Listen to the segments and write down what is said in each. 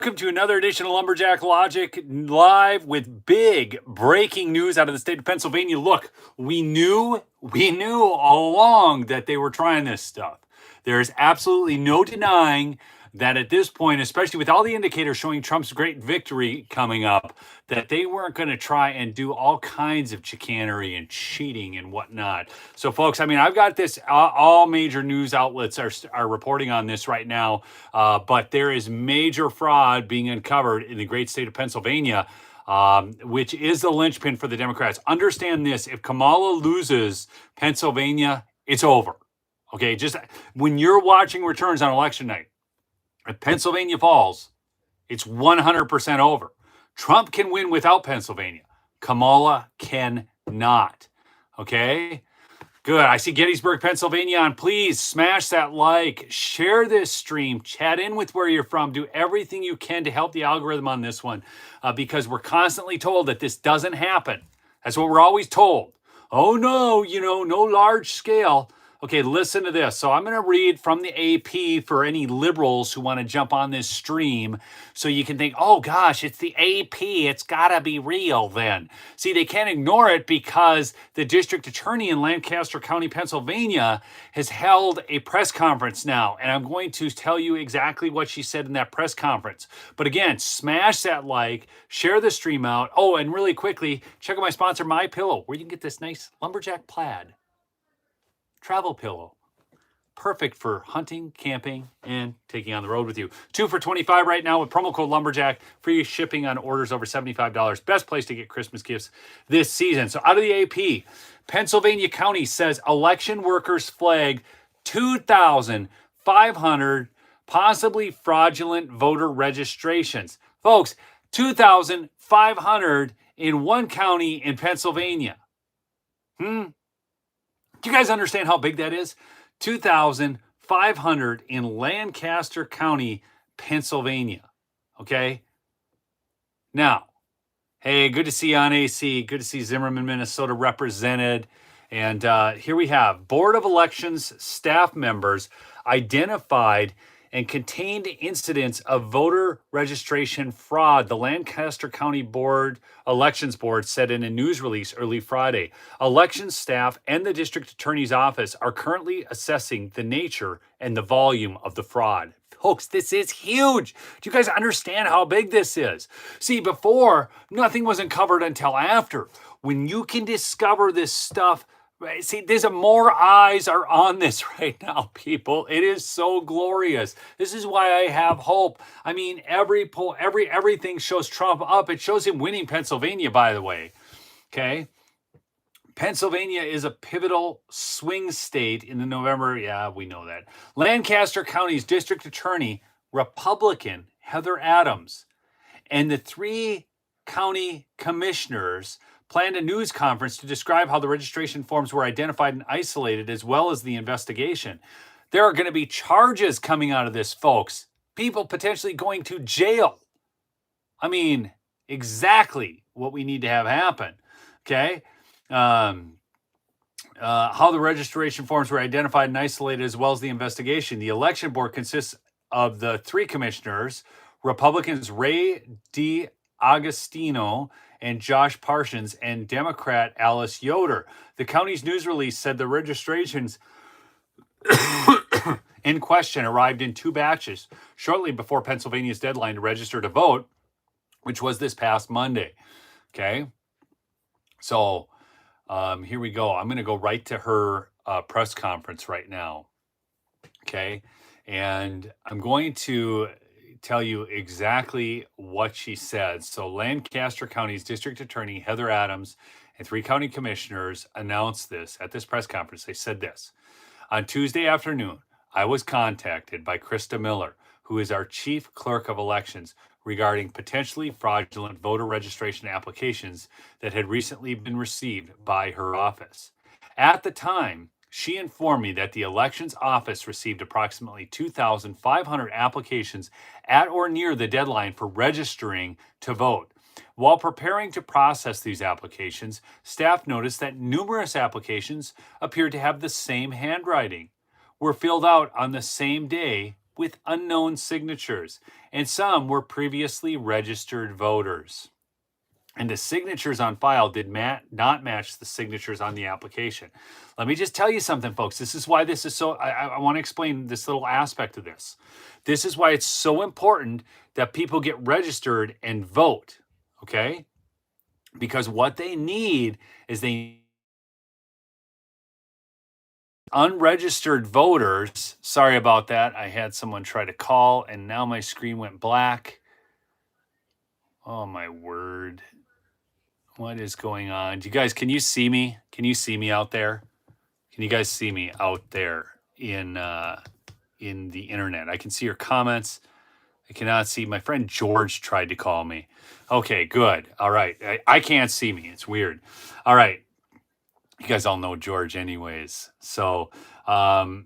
Welcome to another edition of Lumberjack Logic live with big breaking news out of the state of Pennsylvania. Look, we knew all along that they were trying this stuff. There is absolutely no denying that at this point, especially with all the indicators showing Trump's great victory coming up, that they weren't going to try and do all kinds of chicanery and cheating and whatnot. So, folks, I mean, I've got this, all major news outlets are reporting on this right now, but there is major fraud being uncovered in the great state of Pennsylvania. Which is the linchpin for the Democrats. Understand this: if Kamala loses Pennsylvania, it's over. Okay, just when you're watching returns on election night, if Pennsylvania falls, it's 100% over. Trump can win without Pennsylvania. Kamala cannot. Okay? Good. I see Gettysburg, Pennsylvania on. Please smash that like, share this stream, chat in with where you're from, do everything you can to help the algorithm on this one, because we're constantly told that this doesn't happen. That's what we're always told. Oh no, no large scale. Okay, listen to this. So I'm going to read from the AP for any liberals who want to jump on this stream so you can think, oh gosh, it's the AP. It's got to be real then. See, they can't ignore it because the district attorney in Lancaster County, Pennsylvania has held a press conference now. And I'm going to tell you exactly what she said in that press conference. But again, smash that like, share the stream out. Oh, and really quickly, check out my sponsor, MyPillow, where you can get this nice lumberjack plaid travel pillow. Perfect for hunting, camping, and taking on the road with you. 2 for $25 right now with promo code Lumberjack. Free shipping on orders over $75. Best place to get Christmas gifts this season. So out of the AP, Pennsylvania County says election workers flag 2,500 possibly fraudulent voter registrations. Folks, 2,500 in one county in Pennsylvania. Do you guys understand how big that is? 2,500 in Lancaster County, Pennsylvania. Okay? Now, hey, good to see you on AC. Good to see Zimmerman, Minnesota represented. And here we have Board of Elections staff members identified and contained incidents of voter registration fraud, the Lancaster County Elections Board said in a news release early Friday. Elections staff and the district attorney's office are currently assessing the nature and the volume of the fraud. Folks, this is huge. Do you guys understand how big this is? See, before, nothing was uncovered until after. When you can discover this stuff, see, there's more eyes are on this right now, people. It is so glorious. This is why I have hope. I mean, every poll, everything shows Trump up. It shows him winning Pennsylvania, by the way. Okay. Pennsylvania is a pivotal swing state in the November. Yeah, we know that. Lancaster County's district attorney, Republican Heather Adams, and the 3 county commissioners planned a news conference to describe how the registration forms were identified and isolated, as well as the investigation. There are going to be charges coming out of this, folks. People potentially going to jail. I mean, exactly what we need to have happen. Okay? How the registration forms were identified and isolated, as well as the investigation. The election board consists of the 3 commissioners, Republicans Ray D. Agostino and Josh Parsons, and Democrat Alice Yoder. The county's news release said the registrations in question arrived in 2 batches shortly before Pennsylvania's deadline to register to vote, which was this past Monday. Okay, so here we go. I'm going to go right to her press conference right now. Okay, and I'm going to tell you exactly what she said. So Lancaster County's district attorney, Heather Adams, and 3 county commissioners announced this at this press conference. They said this: on Tuesday afternoon, I was contacted by Krista Miller, who is our chief clerk of elections, regarding potentially fraudulent voter registration applications that had recently been received by her office. At the time, she informed me that the elections office received approximately 2,500 applications at or near the deadline for registering to vote. While preparing to process these applications, staff noticed that numerous applications appeared to have the same handwriting, were filled out on the same day, with unknown signatures, and some were previously registered voters. And the signatures on file did not match the signatures on the application. Let me just tell you something, folks. This is why this is so, I want to explain this little aspect of this. This is why it's so important that people get registered and vote, okay? Because what they need is unregistered voters. Sorry about that. I had someone try to call and now my screen went black. Oh my word. What is going on? Do you guys, can you see me? Can you see me out there? Can you guys see me out there in the internet? I can see your comments. I cannot see. My friend George tried to call me. Okay, good. All right. I can't see me. It's weird. All right. You guys all know George anyways. So, did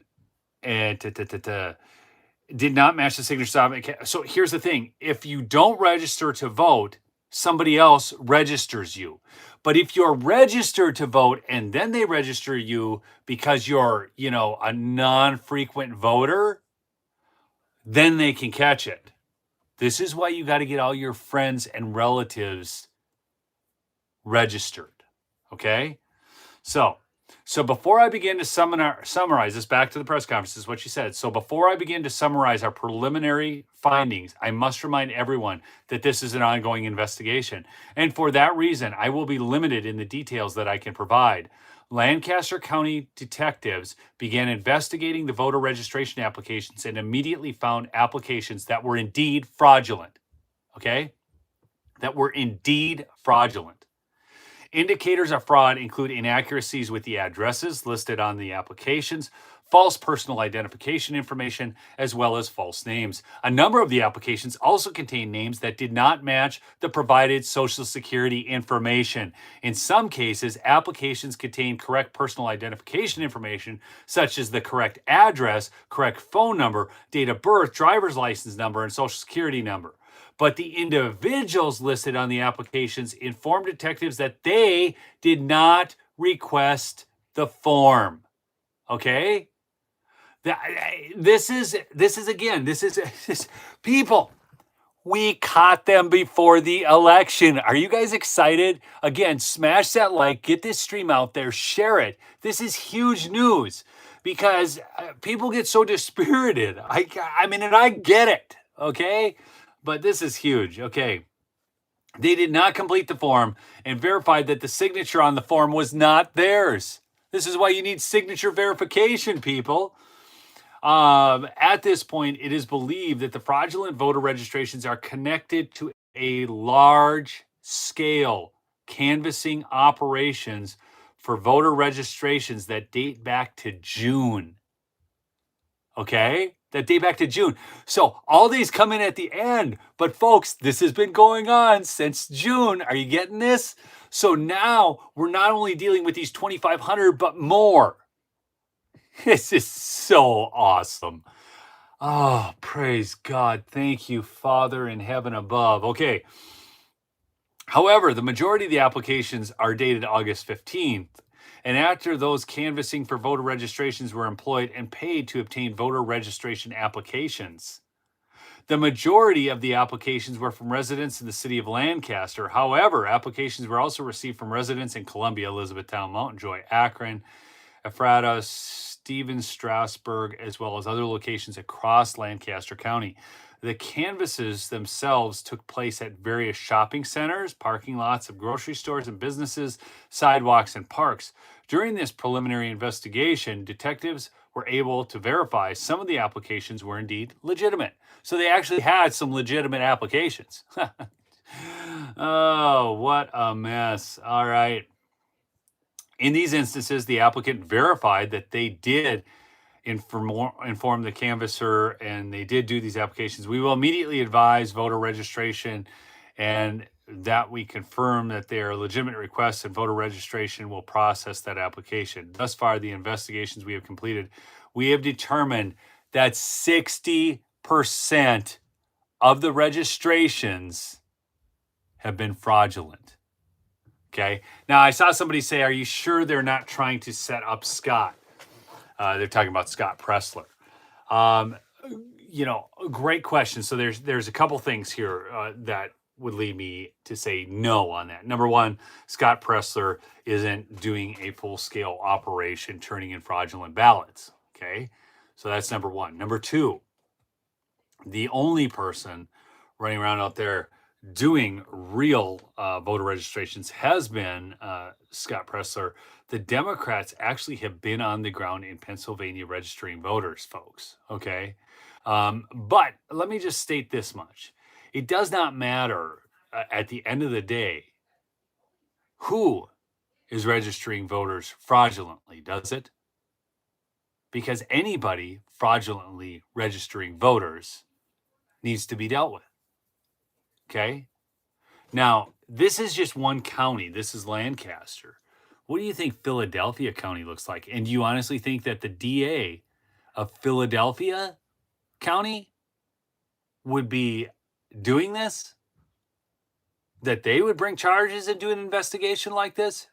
not match the signature. So here's the thing. If you don't register to vote, somebody else registers you. But if you're registered to vote and then they register you because you're, a non-frequent voter, then they can catch it. This is why you got to get all your friends and relatives registered. Okay? So before I begin to summarize this, back to the press conference, is what she said. So before I begin to summarize our preliminary findings, I must remind everyone that this is an ongoing investigation. And for that reason, I will be limited in the details that I can provide. Lancaster County detectives began investigating the voter registration applications and immediately found applications that were indeed fraudulent. Okay? That were indeed fraudulent. Indicators of fraud include inaccuracies with the addresses listed on the applications, false personal identification information, as well as false names. A number of the applications also contain names that did not match the provided Social Security information. In some cases, applications contain correct personal identification information, such as the correct address, correct phone number, date of birth, driver's license number, and Social Security number. But the individuals listed on the applications informed detectives that they did not request the form. Okay? This is people. We caught them before the election. Are you guys excited? Again, smash that like, get this stream out there, share it. This is huge news because people get so dispirited. I mean, and I get it. Okay? But this is huge. Okay. They did not complete the form and verified that the signature on the form was not theirs. This is why you need signature verification, people. At this point, it is believed that the fraudulent voter registrations are connected to a large-scale canvassing operations for voter registrations that date back to June. Okay? That date back to June. So all these come in at the end. But folks, this has been going on since June. Are you getting this? So now we're not only dealing with these 2,500, but more. This is so awesome. Oh, praise God. Thank you, Father in heaven above. Okay. However, the majority of the applications are dated August 15th. And after those canvassing for voter registrations were employed and paid to obtain voter registration applications, the majority of the applications were from residents in the city of Lancaster. However, applications were also received from residents in Columbia, Elizabethtown, Mountain Joy, Akron, Ephrata, Stevens, Strasburg, as well as other locations across Lancaster County. The canvasses themselves took place at various shopping centers, parking lots of grocery stores and businesses, sidewalks, and parks. During this preliminary investigation, detectives were able to verify some of the applications were indeed legitimate. So they actually had some legitimate applications. Oh, what a mess. All right. In these instances, the applicant verified that they did inform the canvasser and they did do these applications. We will immediately advise voter registration and that we confirm that they are legitimate requests, and voter registration will process that application. Thus far, the investigations we have completed, we have determined that 60% of the registrations have been fraudulent. Okay. Now, I saw somebody say, are you sure they're not trying to set up Scott? They're talking about Scott Pressler. great question. So there's a couple things here that would lead me to say no on that. Number one, Scott Presler isn't doing a full-scale operation turning in fraudulent ballots. Okay, so that's number one. Number two, the only person running around out there doing real voter registrations has been Scott Presler. The Democrats actually have been on the ground in Pennsylvania registering voters, folks. Okay. But let me just state this much. It does not matter at the end of the day who is registering voters fraudulently, does it? Because anybody fraudulently registering voters needs to be dealt with. Okay. Now, this is just one county. This is Lancaster. What do you think Philadelphia County looks like? And do you honestly think that the DA of Philadelphia County would be doing this? That they would bring charges and do an investigation like this?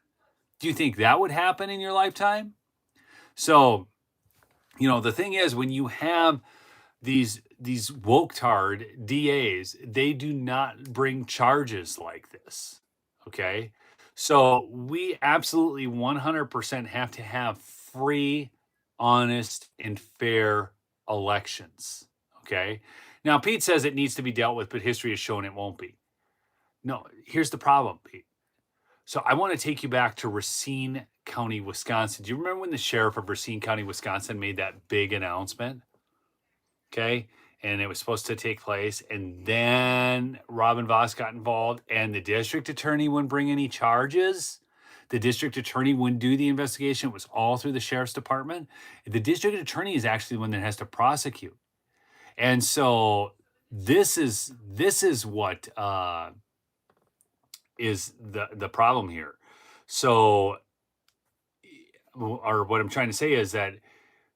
Do you think that would happen in your lifetime? So, the thing is, when you have these woke-tard DAs, they do not bring charges like this. Okay. So we absolutely 100% have to have free, honest, and fair elections. Okay. Now, Pete says it needs to be dealt with, but history has shown it won't be. No, here's the problem, Pete. So I want to take you back to Racine County, Wisconsin. Do you remember when the sheriff of Racine County, Wisconsin made that big announcement? Okay. And it was supposed to take place. And then Robin Voss got involved, and the district attorney wouldn't bring any charges. The district attorney wouldn't do the investigation. It was all through the sheriff's department. The district attorney is actually the one that has to prosecute. And so this is what is the problem here. So, or what I'm trying to say is that,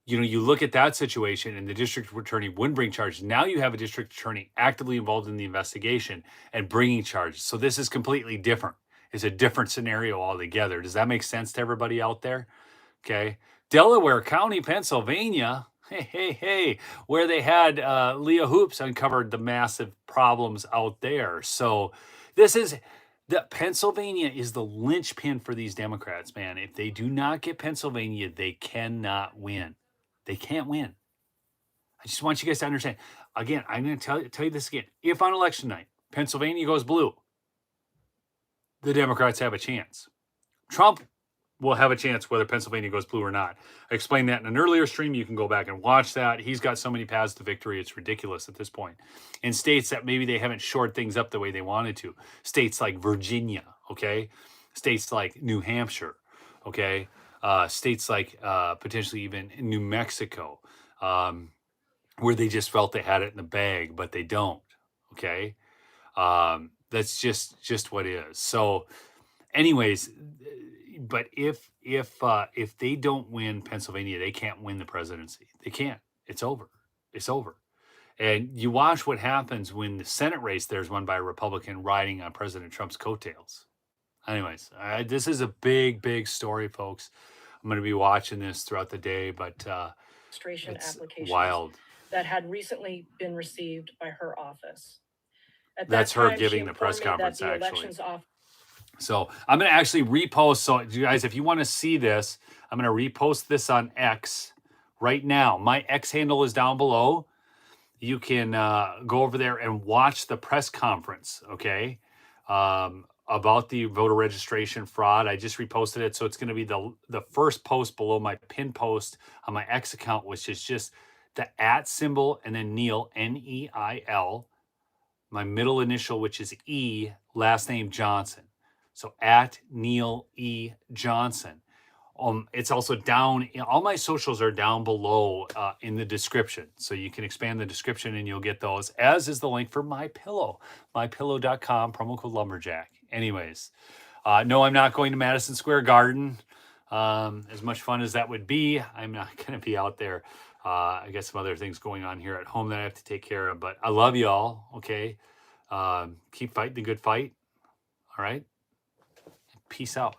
you look at that situation and the district attorney wouldn't bring charges. Now you have a district attorney actively involved in the investigation and bringing charges. So this is completely different. It's a different scenario altogether. Does that make sense to everybody out there? Okay. Delaware County, Pennsylvania. Hey, where they had Leah Hoops uncovered the massive problems out there. So Pennsylvania is the linchpin for these Democrats, man. If they do not get Pennsylvania, they cannot win. They can't win. I just want you guys to understand. Again, I'm going to tell you this again. If on election night, Pennsylvania goes blue, the Democrats have a chance. Trump will have a chance whether Pennsylvania goes blue or not. I explained that in an earlier stream. You can go back and watch that. He's got so many paths to victory. It's ridiculous at this point. In states that maybe they haven't shored things up the way they wanted to. States like Virginia, okay? States like New Hampshire, okay? States like potentially even New Mexico, where they just felt they had it in the bag, but they don't, okay? That's just what it is. So anyways, but if they don't win Pennsylvania, they can't win the presidency. They can't. It's over. It's over. And you watch what happens when the Senate race there is won by a Republican riding on President Trump's coattails. Anyways, this is a big story, folks. I'm going to be watching this throughout the day, but it's wild. That had recently been received by her office. That's her giving the press conference, actually. So I'm going to actually repost. So you guys, if you want to see this, I'm going to repost this on X right now. My X handle is down below. You can go over there and watch the press conference, okay, about the voter registration fraud. I just reposted it. So it's going to be the first post below my pin post on my X account, which is just the @ symbol and then Neil, Neil, my middle initial, which is E, last name Johnson. So @Neil E. Johnson. It's also down, all my socials are down below in the description. So you can expand the description and you'll get those, as is the link for MyPillow, mypillow.com, promo code Lumberjack. Anyways, no, I'm not going to Madison Square Garden. As much fun as that would be, I'm not going to be out there. I got some other things going on here at home that I have to take care of, but I love y'all. Okay. Keep fighting the good fight. All right. Peace out.